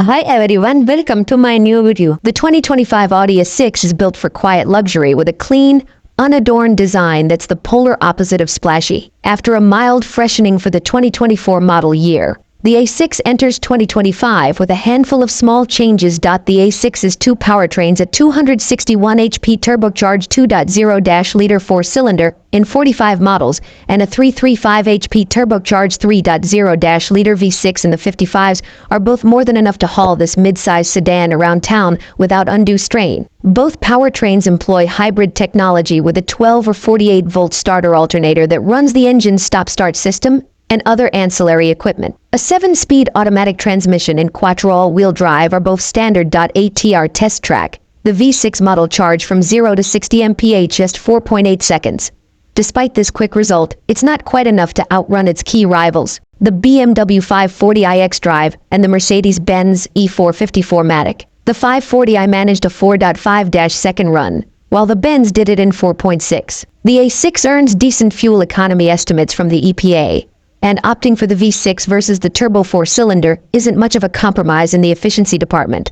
Hi everyone, welcome to my new video. The 2025 Audi A6 is built for quiet luxury with a clean, unadorned design that's the polar opposite of splashy. After a mild freshening for the 2024 model year, the A6 enters 2025 with a handful of small changes. The A6's two powertrains, a 261 HP turbocharged 2.0-liter four-cylinder in 45 models and a 335 HP turbocharged 3.0-liter V6 in the 55s, are both more than enough to haul this mid-size sedan around town without undue strain. Both powertrains employ hybrid technology with a 12 or 48-volt starter alternator that runs the engine's stop-start system and other ancillary equipment. A 7-speed automatic transmission and quattro all-wheel drive are both standard. ATR test track. The V6 model charged from 0 to 60 mph just 4.8 seconds. Despite this quick result, it's not quite enough to outrun its key rivals, the BMW 540i xDrive and the Mercedes-Benz E454 Matic. The 540i managed a 4.5-second run, while the Benz did it in 4.6. The A6 earns decent fuel economy estimates from the EPA, and opting for the V6 versus the turbo four-cylinder isn't much of a compromise in the efficiency department.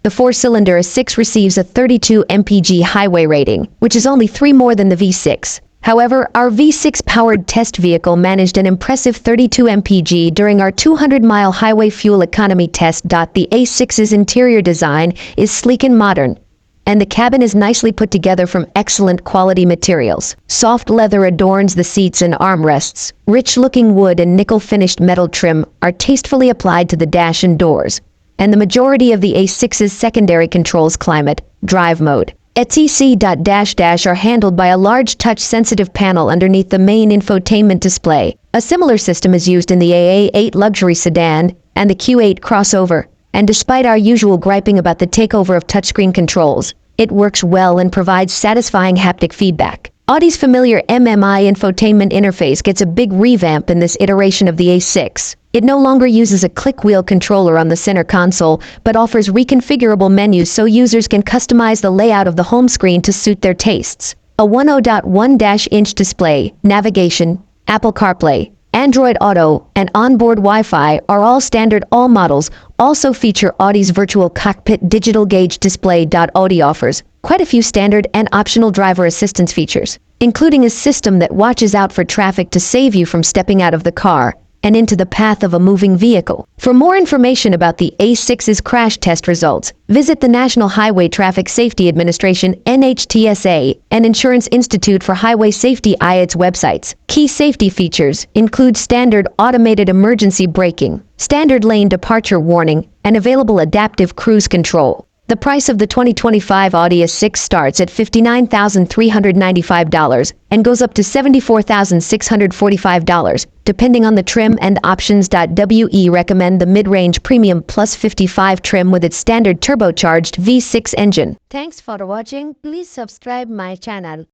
The four-cylinder A6 receives a 32 mpg highway rating, which is only 3 more than the V6. However, our V6-powered test vehicle managed an impressive 32 mpg during our 200-mile highway fuel economy test. The A6's interior design is sleek and modern, and the cabin is nicely put together from excellent quality materials. Soft leather adorns the seats and armrests. Rich-looking wood and nickel-finished metal trim are tastefully applied to the dash and doors, and the majority of the A6's secondary controls climate, drive mode, etc. are handled by a large touch-sensitive panel underneath the main infotainment display. A similar system is used in the AA8 luxury sedan and the Q8 crossover. And despite our usual griping about the takeover of touchscreen controls, it works well and provides satisfying haptic feedback. Audi's familiar MMI infotainment interface gets a big revamp in this iteration of the A6. It no longer uses a click-wheel controller on the center console, but offers reconfigurable menus so users can customize the layout of the home screen to suit their tastes. A 10.1-inch display, navigation, Apple CarPlay, Android Auto, and onboard Wi-Fi are all standard. All models also feature Audi's virtual cockpit digital gauge display. Audi offers quite a few standard and optional driver assistance features, including a system that watches out for traffic to save you from stepping out of the car and into the path of a moving vehicle. For more information about the A6's crash test results, visit the National Highway Traffic Safety Administration (NHTSA) and Insurance Institute for Highway Safety (IATS) websites. Key safety features include standard automated emergency braking, standard lane departure warning, and available adaptive cruise control. The price of the 2025 Audi A6 starts at $59,395 and goes up to $74,645, depending on the trim and options. We recommend the mid-range Premium Plus 55 trim with its standard turbocharged V6 engine. Thanks for watching. Please subscribe my channel.